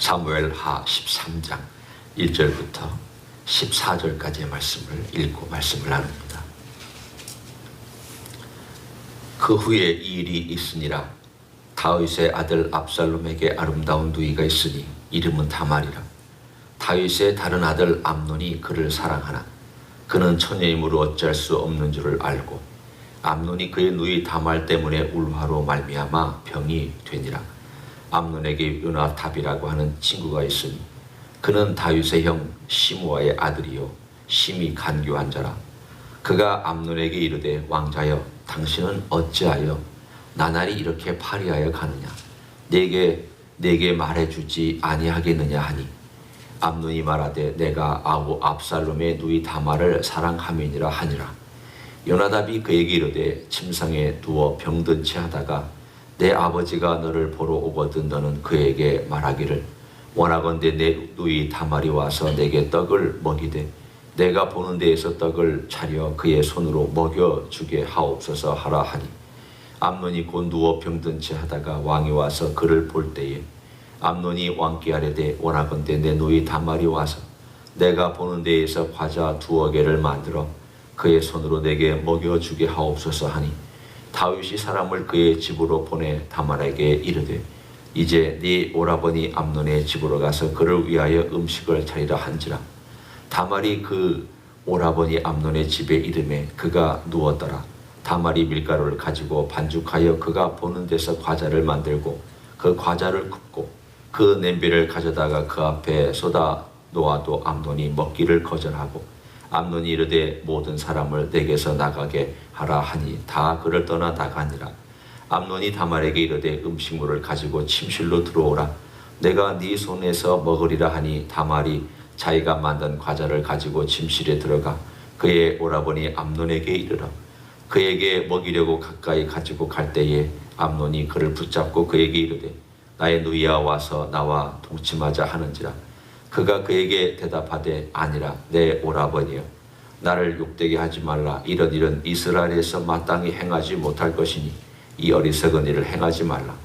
사무엘하 13장 1절부터 14절까지의 말씀을 읽고 말씀을 나눕니다. 그 후에 이 일이 있으니라. 다윗의 아들 압살롬에게 아름다운 누이가 있으니 이름은 다말이라. 다윗의 다른 아들 암논이 그를 사랑하나 그는 처녀이므로 어찌할 수 없는 줄을 알고 암논이 그의 누이 다말 때문에 울화로 말미암아 병이 되니라. 암논에게 요나답이라고 하는 친구가 있으니 그는 다윗의 형 시므아의 아들이요 심히 간교한 자라. 그가 암논에게 이르되 왕자여 당신은 어찌하여 나날이 이렇게 파리하여 가느냐. 내게 말해주지 아니하겠느냐 하니 암논이 말하되 내가 아우 압살롬의 누이 다말을 사랑함이니라 하니라. 요나답이 그에게 이르되 침상에 누워 병든 채 하다가 내 아버지가 너를 보러 오거든 너는 그에게 말하기를 원하건대 내 누이 다말이 와서 내게 떡을 먹이되 내가 보는 데에서 떡을 차려 그의 손으로 먹여주게 하옵소서 하라 하니 암논이 곧 누워 병든 채 하다가 왕이 와서 그를 볼 때에 암논이 왕께 아뢰되 원하건대 내 누이 다말이 와서 내가 보는 데에서 과자 2개를 만들어 그의 손으로 내게 먹여주게 하옵소서 하니 다윗이 사람을 그의 집으로 보내 다말에게 이르되 이제 네 오라버니 암논의 집으로 가서 그를 위하여 음식을 차리라 한지라. 다말이 그 오라버니 암논의 집에 이르매 그가 누웠더라. 다말이 밀가루를 가지고 반죽하여 그가 보는 데서 과자를 만들고 그 과자를 굽고 그 냄비를 가져다가 그 앞에 쏟아 놓아도 암논이 먹기를 거절하고 암논이 이르되 모든 사람을 내게서 나가게 하라 하니 다 그를 떠나 나가니라. 암논이 다말에게 이르되 음식물을 가지고 침실로 들어오라. 내가 네 손에서 먹으리라 하니 다말이 자기가 만든 과자를 가지고 침실에 들어가 그의 오라버니 암논에게 이르러 그에게 먹이려고 가까이 가지고 갈 때에 암논이 그를 붙잡고 그에게 이르되 나의 누이야 와서 나와 동침하자 하는지라. 그가 그에게 대답하되 아니라 내 오라버니여 나를 욕되게 하지 말라. 이런 일은 이스라엘에서 마땅히 행하지 못할 것이니 이 어리석은 일을 행하지 말라.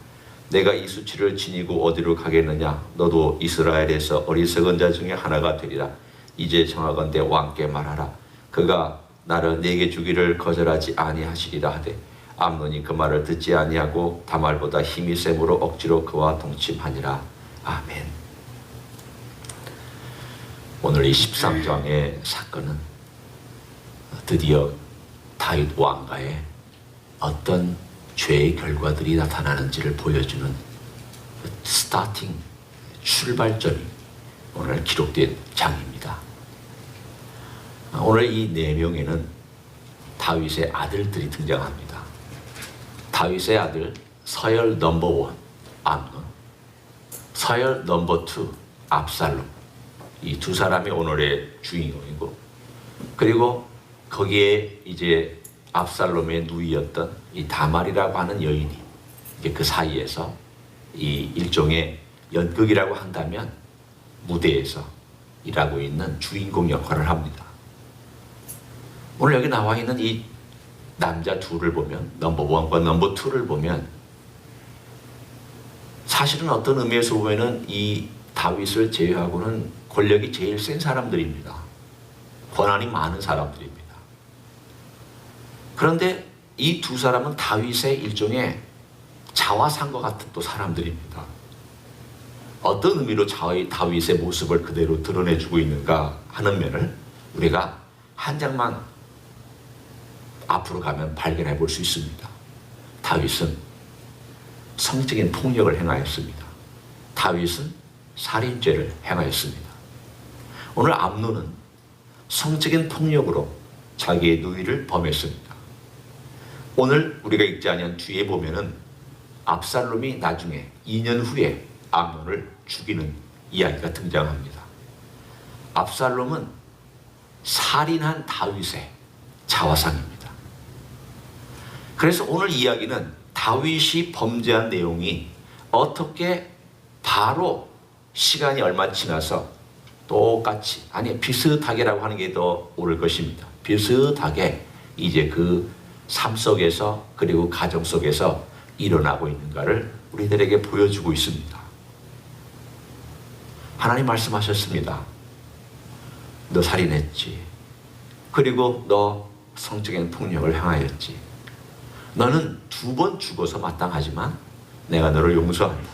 내가 이 수치를 지니고 어디로 가겠느냐. 너도 이스라엘에서 어리석은 자 중에 하나가 되리라. 이제 청하건대 왕께 말하라. 그가 나를 내게 주기를 거절하지 아니하시리라 하되 암논이 그 말을 듣지 아니하고 다말보다 힘이 셈으로 억지로 그와 동침하니라. 아멘. 오늘 이 13장의 사건은 드디어 다윗 왕가에 어떤 죄의 결과들이 나타나는지를 보여주는 스타팅, 출발점이 오늘 기록된 장입니다. 오늘 이 4명에는 다윗의 아들들이 등장합니다. 다윗의 아들 서열 넘버 1 암논, 서열 넘버 2 압살롬. 이 두 사람이 오늘의 주인공이고 그리고 거기에 이제 압살롬의 누이였던 이 다말이라고 하는 여인이 이제 그 사이에서 이 일종의 연극이라고 한다면 무대에서 일하고 있는 주인공 역할을 합니다. 오늘 여기 나와 있는 이 남자 둘을 보면 넘버 1과 넘버 2를 보면 사실은 어떤 의미에서 보면은 이 다윗을 제외하고는 권력이 제일 센 사람들입니다. 권한이 많은 사람들입니다. 그런데 이 두 사람은 다윗의 일종의 자화상과 같은 또 사람들입니다. 어떤 의미로 다윗의 모습을 그대로 드러내주고 있는가 하는 면을 우리가 한 장만 앞으로 가면 발견해 볼 수 있습니다. 다윗은 성적인 폭력을 행하였습니다. 다윗은 살인죄를 행하였습니다. 오늘 암논은 성적인 폭력으로 자기의 누이를 범했습니다. 오늘 우리가 읽지 않은 뒤에 보면은 압살롬이 나중에 2년 후에 암논을 죽이는 이야기가 등장합니다. 압살롬은 살인한 다윗의 자화상입니다. 그래서 오늘 이야기는 다윗이 범죄한 내용이 어떻게 바로 시간이 얼마 지나서 똑같이, 아니 비슷하게라고 하는 게 더 옳을 것입니다. 비슷하게 이제 그 삶 속에서 그리고 가정 속에서 일어나고 있는가를 우리들에게 보여주고 있습니다. 하나님 말씀하셨습니다. 너 살인했지. 그리고 너 성적인 폭력을 행하였지. 너는 2번 죽어서 마땅하지만 내가 너를 용서한다.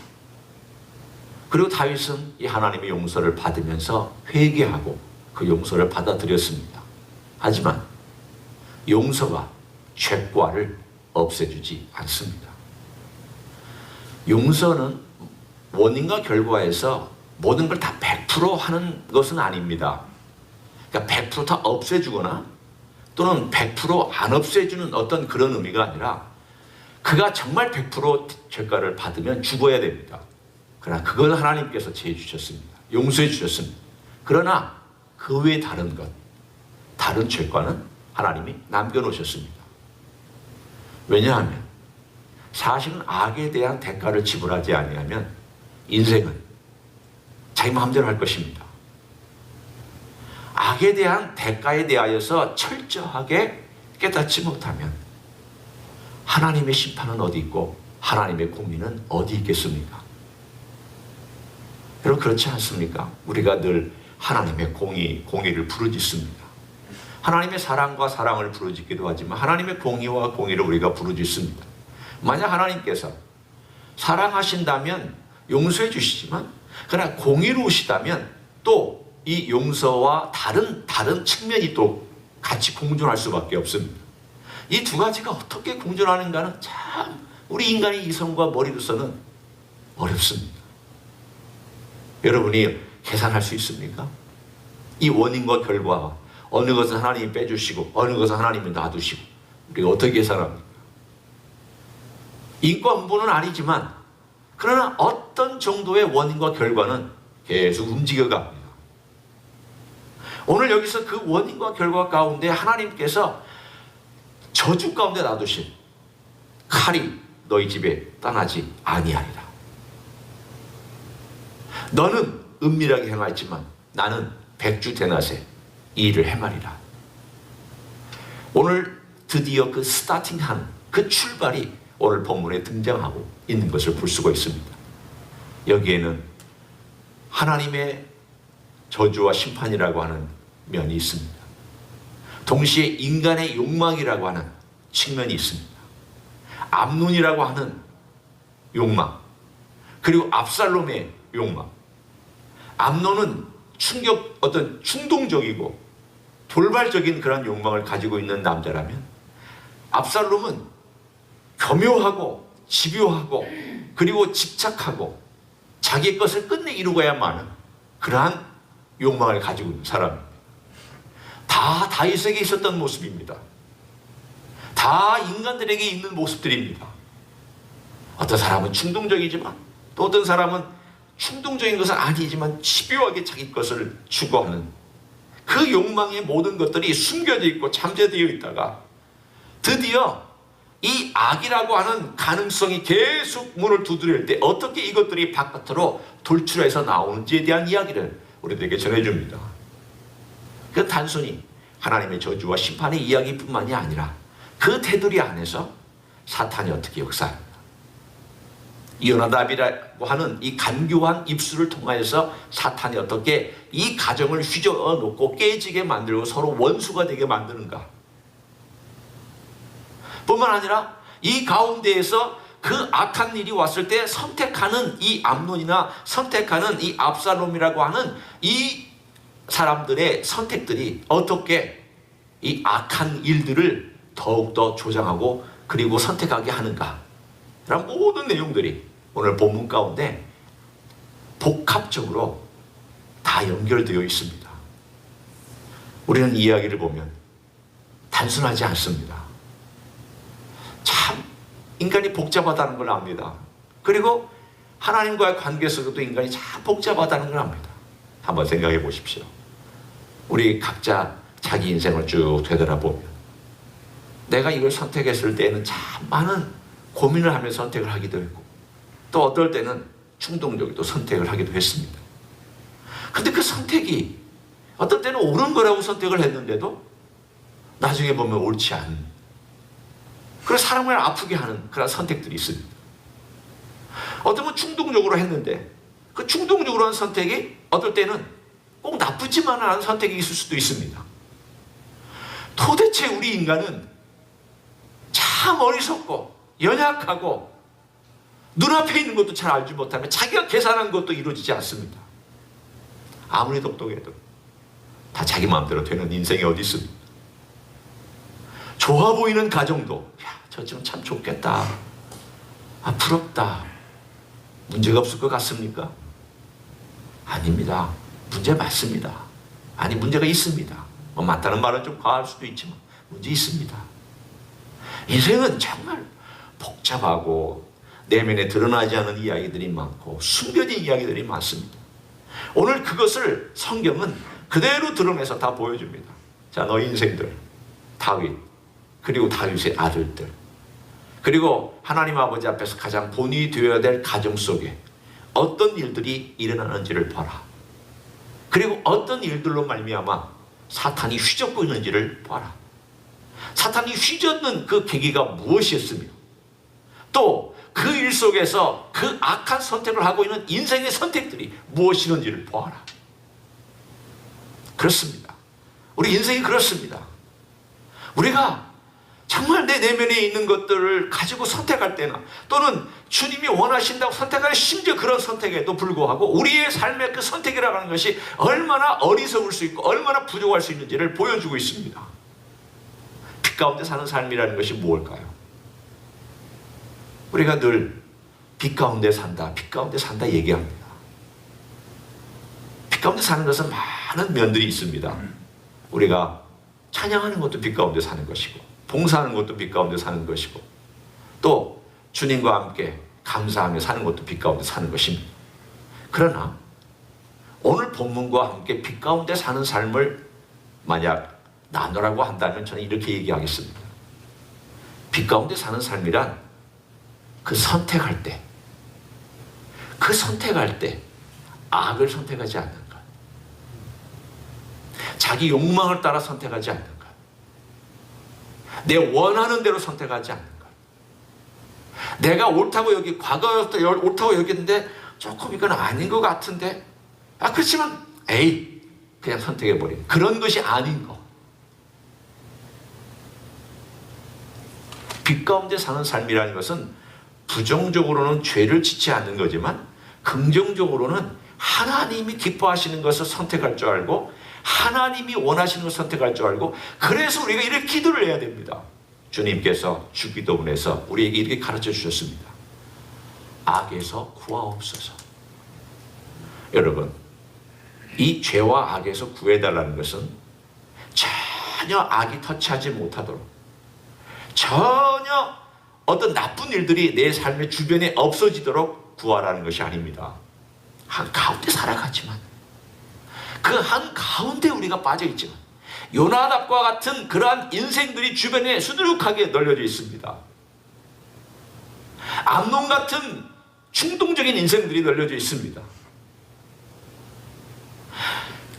그리고 다윗은 이 하나님의 용서를 받으면서 회개하고 그 용서를 받아들였습니다. 하지만 용서가 죄과를 없애주지 않습니다. 용서는 원인과 결과에서 모든 걸 다 100% 하는 것은 아닙니다. 그러니까 100%다 없애주거나 또는 100%안 없애주는 어떤 그런 의미가 아니라 그가 정말 100% 죄가를 받으면 죽어야 됩니다. 그러나 그걸 하나님께서 제해 주셨습니다. 용서해 주셨습니다. 그러나 그 외에 다른 것, 다른 죄과는 하나님이 남겨놓으셨습니다. 왜냐하면 사실은 악에 대한 대가를 지불하지 아니하면 인생은 자기 마음대로 할 것입니다. 악에 대한 대가에 대하여서 철저하게 깨닫지 못하면 하나님의 심판은 어디 있고 하나님의 공의는 어디 있겠습니까? 여러분 그렇지 않습니까? 우리가 늘 하나님의 공의를 부르짖습니다. 하나님의 사랑과 사랑을 부르짖기도 하지만 하나님의 공의와 공의를 우리가 부르짖습니다. 만약 하나님께서 사랑하신다면 용서해 주시지만 그러나 공의로우시다면 또 이 용서와 다른 측면이 또 같이 공존할 수밖에 없습니다. 이 두 가지가 어떻게 공존하는가는 참 우리 인간의 이성과 머리로서는 어렵습니다. 여러분이 계산할 수 있습니까? 이 원인과 결과, 어느 것은 하나님이 빼주시고 어느 것은 하나님이 놔두시고 우리가 어떻게 계산합니까? 인과응보는 아니지만 그러나 어떤 정도의 원인과 결과는 계속 움직여갑니다. 오늘 여기서 그 원인과 결과 가운데 하나님께서 저주 가운데 놔두신 칼이 너희 집에 떠나지 아니하리라. 너는 은밀하게 행하였지만 나는 백주대낮에 이 일을 행하리라. 오늘 드디어 그 스타팅한 그 출발이 오늘 본문에 등장하고 있는 것을 볼 수가 있습니다. 여기에는 하나님의 저주와 심판이라고 하는 면이 있습니다. 동시에 인간의 욕망이라고 하는 측면이 있습니다. 암논이라고 하는 욕망, 그리고 압살롬의 욕망. 암논은 어떤 충동적이고 돌발적인 그런 욕망을 가지고 있는 남자라면 압살롬은 교묘하고 집요하고 그리고 집착하고 자기 것을 끝내 이루고야만 하는 그러한 욕망을 가지고 있는 사람입니다. 다 다윗에게 있었던 모습입니다. 다 인간들에게 있는 모습들입니다. 어떤 사람은 충동적이지만 또 어떤 사람은 충동적인 것은 아니지만 집요하게 자기 것을 추구하는 그 욕망의 모든 것들이 숨겨져 있고 잠재되어 있다가 드디어 이 악이라고 하는 가능성이 계속 문을 두드릴 때 어떻게 이것들이 바깥으로 돌출해서 나오는지에 대한 이야기를 우리들에게 전해줍니다. 그 단순히 하나님의 저주와 심판의 이야기뿐만이 아니라 그 테두리 안에서 사탄이 어떻게 역사합니다. 요나답이라고 하는 이 간교한 입술을 통하여서 사탄이 어떻게 이 가정을 휘저어 놓고 깨지게 만들고 서로 원수가 되게 만드는가. 뿐만 아니라 이 가운데에서 그 악한 일이 왔을 때 선택하는 이 암논이나 선택하는 이 압살롬이라고 하는 이 사람들의 선택들이 어떻게 이 악한 일들을 더욱더 조장하고 그리고 선택하게 하는가. 이런 모든 내용들이 오늘 본문 가운데 복합적으로 다 연결되어 있습니다. 우리는 이 이야기를 보면 단순하지 않습니다. 참 인간이 복잡하다는 걸 압니다. 그리고 하나님과의 관계 속에도 인간이 참 복잡하다는 걸 압니다. 한번 생각해 보십시오. 우리 각자 자기 인생을 쭉 되돌아보면 내가 이걸 선택했을 때는 참 많은 고민을 하면서 선택을 하기도 했고 또 어떨 때는 충동적으로 선택을 하기도 했습니다. 근데 그 선택이 어떨 때는 옳은 거라고 선택을 했는데도 나중에 보면 옳지 않은 그래서 사람을 아프게 하는 그런 선택들이 있습니다. 어떤 건 충동적으로 했는데 그 충동적으로 한 선택이 어떨 때는 꼭 나쁘지만 않은 선택이 있을 수도 있습니다. 도대체 우리 인간은 참 어리석고 연약하고 눈앞에 있는 것도 잘 알지 못하면 자기가 계산한 것도 이루어지지 않습니다. 아무리 똑똑해도 다 자기 마음대로 되는 인생이 어디 있습니까? 좋아 보이는 가정도 저 집은 참 좋겠다, 부럽다, 문제가 없을 것 같습니까? 아닙니다. 문제 많습니다. 아니, 문제가 있습니다. 많다는 말은 좀 과할 수도 있지만 문제 있습니다. 인생은 정말 복잡하고 내면에 드러나지 않은 이야기들이 많고 숨겨진 이야기들이 많습니다. 오늘 그것을 성경은 그대로 드러내서 다 보여줍니다. 자, 너희 인생들, 다윗, 그리고 다윗의 아들들, 그리고 하나님 아버지 앞에서 가장 본이 되어야 될 가정 속에 어떤 일들이 일어나는지를 봐라. 그리고 어떤 일들로 말미암아 사탄이 휘젓고 있는지를 봐라. 사탄이 휘젓는 그 계기가 무엇이었으며 또 그 일 속에서 그 악한 선택을 하고 있는 인생의 선택들이 무엇이는지를 보아라. 그렇습니다. 우리 인생이 그렇습니다. 우리가 정말 내 내면에 있는 것들을 가지고 선택할 때나 또는 주님이 원하신다고 선택하는 심지어 그런 선택에도 불구하고 우리의 삶의 그 선택이라고 하는 것이 얼마나 어리석을 수 있고 얼마나 부족할 수 있는지를 보여주고 있습니다. 빛 가운데 사는 삶이라는 것이 무엇일까요? 우리가 늘 빛 가운데 산다, 빛 가운데 산다 얘기합니다. 빛 가운데 사는 것은 많은 면들이 있습니다. 우리가 찬양하는 것도 빛 가운데 사는 것이고 봉사하는 것도 빛 가운데 사는 것이고 또 주님과 함께 감사하며 사는 것도 빛 가운데 사는 것입니다. 그러나 오늘 본문과 함께 빛 가운데 사는 삶을 만약 나누라고 한다면 저는 이렇게 얘기하겠습니다. 빛 가운데 사는 삶이란 그 선택할 때 악을 선택하지 않는 것, 자기 욕망을 따라 선택하지 않는 것, 내 원하는 대로 선택하지 않는 것, 내가 옳다고 여기 과거부터 옳다고 여겼는데 조금 이건 아닌 것 같은데 그렇지만 그냥 선택해버리는 그런 것이 아닌 것. 빛 가운데 사는 삶이라는 것은 부정적으로는 죄를 짓지 않는 거지만 긍정적으로는 하나님이 기뻐하시는 것을 선택할 줄 알고 하나님이 원하시는 것을 선택할 줄 알고 그래서 우리가 이렇게 기도를 해야 됩니다. 주님께서 주기도문에서 우리에게 이렇게 가르쳐 주셨습니다. 악에서 구하옵소서. 여러분, 이 죄와 악에서 구해달라는 것은 전혀 악이 터치하지 못하도록 전혀 어떤 나쁜 일들이 내 삶의 주변에 없어지도록 구하라는 것이 아닙니다. 한가운데 살아가지만 그 한가운데 우리가 빠져있지만 요나답과 같은 그러한 인생들이 주변에 수두룩하게 널려져 있습니다. 암논 같은 충동적인 인생들이 널려져 있습니다.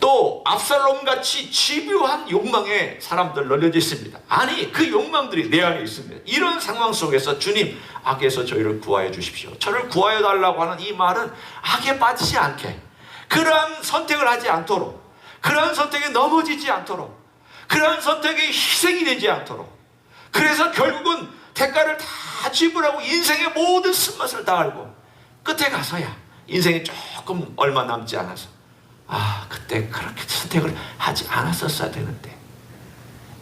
또 압살롬같이 집요한 욕망에 사람들 널려져 있습니다. 아니, 그 욕망들이 내 안에 있습니다. 이런 상황 속에서 주님, 악에서 저희를 구하여 주십시오. 저를 구하여 달라고 하는 이 말은 악에 빠지지 않게, 그러한 선택을 하지 않도록, 그러한 선택에 넘어지지 않도록, 그러한 선택에 희생이 되지 않도록, 그래서 결국은 대가를 다 지불하고 인생의 모든 쓴맛을 다 알고 끝에 가서야 인생이 조금 얼마 남지 않아서 그때 그렇게 선택을 하지 않았었어야 되는데,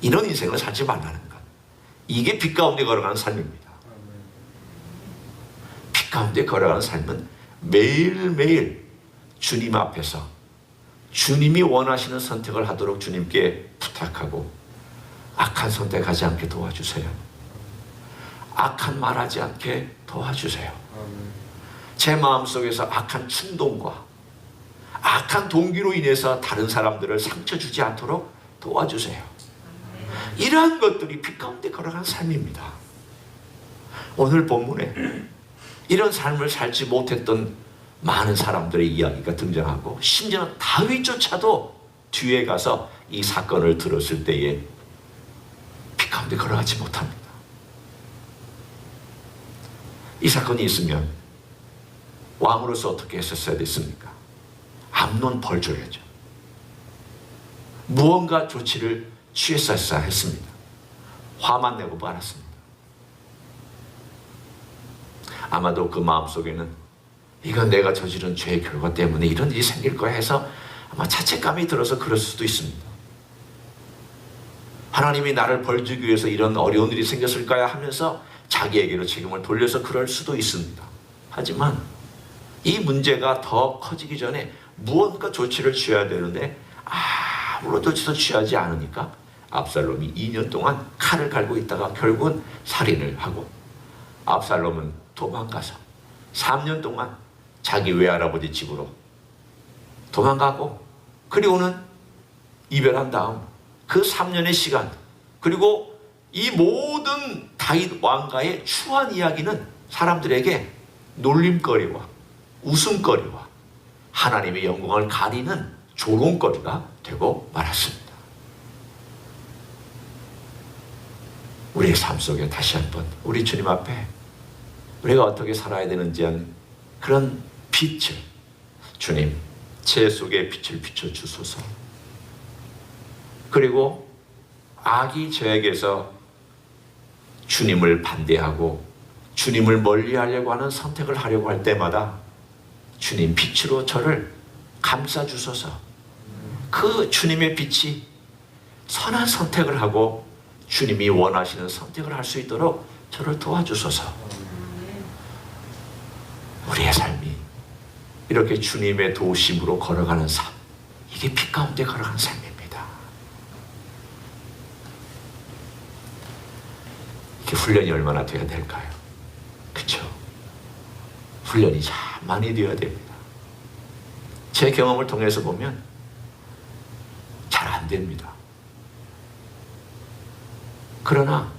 이런 인생을 살지 말라는 것. 이게 빛 가운데 걸어가는 삶입니다. 빛 가운데 걸어가는 삶은 매일매일 주님 앞에서 주님이 원하시는 선택을 하도록 주님께 부탁하고 악한 선택하지 않게 도와주세요. 악한 말하지 않게 도와주세요. 제 마음속에서 악한 충동과 악한 동기로 인해서 다른 사람들을 상처 주지 않도록 도와주세요. 이러한 것들이 빛 가운데 걸어가는 삶입니다. 오늘 본문에 이런 삶을 살지 못했던 많은 사람들의 이야기가 등장하고 심지어는 다윗조차도 뒤에 가서 이 사건을 들었을 때에 빛 가운데 걸어가지 못합니다. 이 사건이 있으면 왕으로서 어떻게 했었어야 됐습니까? 암논 벌줘야죠. 무언가 조치를 취했어야 했습니다. 화만 내고 말았습니다. 아마도 그 마음속에는 이건 내가 저지른 죄의 결과 때문에 이런 일이 생길 거야 해서 아마 자책감이 들어서 그럴 수도 있습니다. 하나님이 나를 벌주기 위해서 이런 어려운 일이 생겼을까야 하면서 자기에게로 책임을 돌려서 그럴 수도 있습니다. 하지만 이 문제가 더 커지기 전에 무언가 조치를 취해야 되는데 아무런 조치도 취하지 않으니까 압살롬이 2년 동안 칼을 갈고 있다가 결국은 살인을 하고, 압살롬은 도망가서 3년 동안 자기 외할아버지 집으로 도망가고, 그리고는 이별한 다음 그 3년의 시간, 그리고 이 모든 다윗 왕가의 추한 이야기는 사람들에게 놀림거리와 웃음거리와 하나님의 영광을 가리는 조롱거리가 되고 말았습니다. 우리의 삶 속에 다시 한번 우리 주님 앞에 우리가 어떻게 살아야 되는지 하는 그런 빛을, 주님 제 속에 빛을 비춰주소서. 그리고 악이 저에게서 주님을 반대하고 주님을 멀리하려고 하는 선택을 하려고 할 때마다 주님 빛으로 저를 감싸주소서. 그 주님의 빛이 선한 선택을 하고 주님이 원하시는 선택을 할 수 있도록 저를 도와주소서. 우리의 삶이 이렇게 주님의 도우심으로 걸어가는 삶, 이게 빛 가운데 걸어가는 삶입니다. 이게 훈련이 얼마나 돼야 될까요? 그렇죠? 훈련이 참 많이 되어야 됩니다. 제 경험을 통해서 보면 잘 안 됩니다. 그러나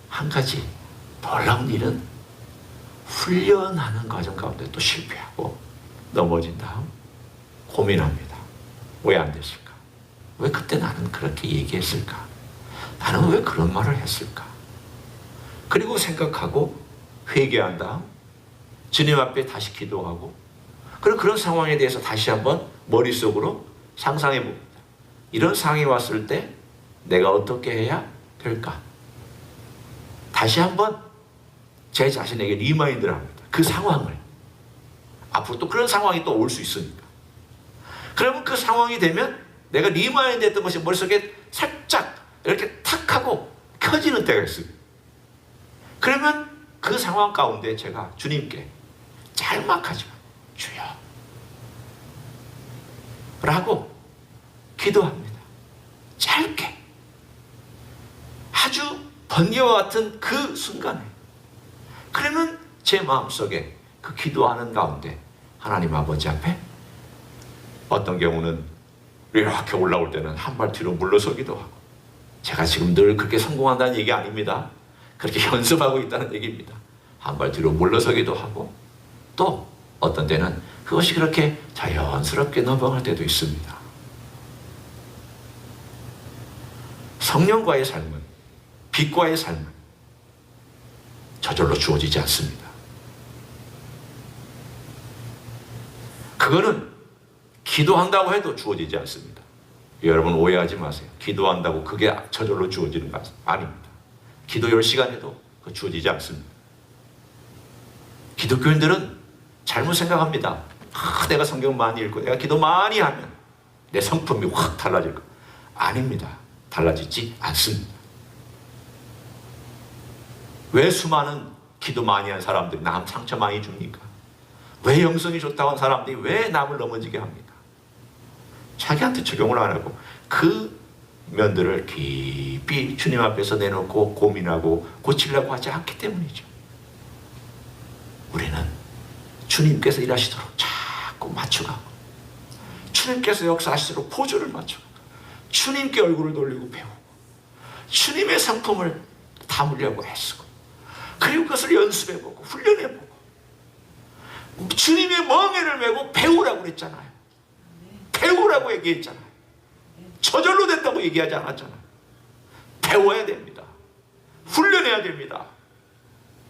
한 가지 놀라운 일은 훈련하는 과정 가운데 또 실패하고 넘어진 다음 고민합니다. 왜 안 됐을까? 왜 그때 나는 그렇게 얘기했을까? 나는 왜 그런 말을 했을까? 그리고 생각하고 회개한 다음 주님 앞에 다시 기도하고, 그리고 그런 상황에 대해서 다시 한번 머릿속으로 상상해 봅니다. 이런 상황이 왔을 때 내가 어떻게 해야 될까? 다시 한번 제 자신에게 리마인드를 합니다. 그 상황을. 앞으로 또 그런 상황이 또 올 수 있으니까. 그러면 그 상황이 되면 내가 리마인드 했던 것이 머릿속에 살짝 이렇게 탁 하고 켜지는 때가 있습니다. 그러면 그 상황 가운데 제가 주님께 짤막하지만 주여 라고 기도합니다. 짧게. 아주 번개와 같은 그 순간에. 그러면 제 마음속에 그 기도하는 가운데 하나님 아버지 앞에 어떤 경우는 이렇게 올라올 때는 한 발 뒤로 물러서기도 하고, 제가 지금 늘 그렇게 성공한다는 얘기 아닙니다. 그렇게 연습하고 있다는 얘기입니다. 한 발 뒤로 물러서기도 하고, 또 어떤 때는 그것이 그렇게 자연스럽게 넘어갈 때도 있습니다. 성령과의 삶은, 빛과의 삶은 저절로 주어지지 않습니다. 그거는 기도한다고 해도 주어지지 않습니다. 여러분 오해하지 마세요. 기도한다고 그게 저절로 주어지는 거 아닙니다. 기도 10시간 해도 그거 주어지지 않습니다. 기독교인들은 잘못 생각합니다. 내가 성경 많이 읽고 내가 기도 많이 하면 내 성품이 확 달라질 거. 아닙니다. 달라지지 않습니다. 왜 수많은 기도 많이 한 사람들이 남 상처 많이 줍니까? 왜 영성이 좋다고 한 사람들이 왜 남을 넘어지게 합니까? 자기한테 적용을 안 하고 그 면들을 깊이 주님 앞에서 내놓고 고민하고 고치려고 하지 않기 때문이죠. 우리는 주님께서 일하시도록 자꾸 맞춰가고, 주님께서 역사하시도록 보조를 맞춰가고, 주님께 얼굴을 돌리고 배우고, 주님의 상품을 담으려고 애쓰고, 그리고 그것을 연습해보고 훈련해보고, 주님의 멍에를 메고 배우라고 그랬잖아요. 배우라고 얘기했잖아요. 저절로 된다고 얘기하지 않았잖아요. 배워야 됩니다. 훈련해야 됩니다.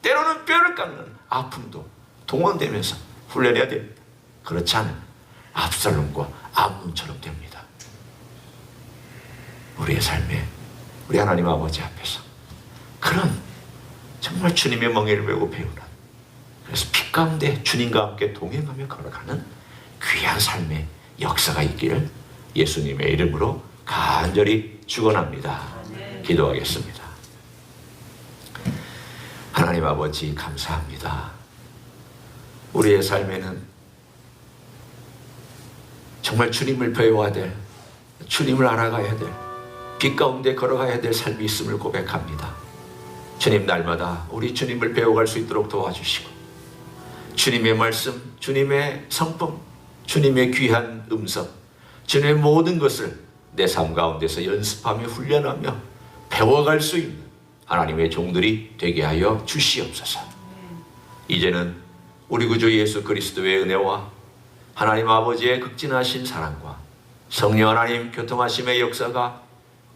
때로는 뼈를 깎는 아픔도 동원되면서 훈련해야 됩니다. 그렇지 않으면 압살롬과 암논처럼 됩니다. 우리의 삶에 우리 하나님 아버지 앞에서 그런 정말 주님의 멍에를 메고 배우는, 그래서 빛 가운데 주님과 함께 동행하며 걸어가는 귀한 삶의 역사가 있기를 예수님의 이름으로 간절히 축원합니다. 기도하겠습니다. 하나님 아버지 감사합니다. 우리의 삶에는 정말 주님을 배워야 될, 주님을 알아가야 될, 빛 가운데 걸어가야 될 삶이 있음을 고백합니다. 주님, 날마다 우리 주님을 배워갈 수 있도록 도와주시고 주님의 말씀, 주님의 성품, 주님의 귀한 음성, 주님의 모든 것을 내 삶 가운데서 연습하며 훈련하며 배워갈 수 있는 하나님의 종들이 되게 하여 주시옵소서. 이제는 우리 구주 예수 그리스도의 은혜와 하나님 아버지의 극진하신 사랑과 성령 하나님 교통하심의 역사가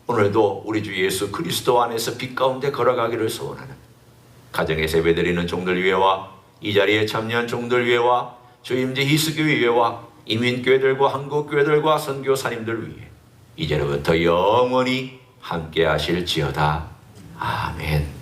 오늘도 우리 주 예수 그리스도 안에서 빛 가운데 걸어가기를 소원하는 가정에 세배드리는 종들 위에와 이 자리에 참여한 종들 위에와 주임제 희스교회 위에와 이민교회들과 한국교회들과 선교사님들 위에 이제로부터 영원히 함께 하실지어다. 아멘.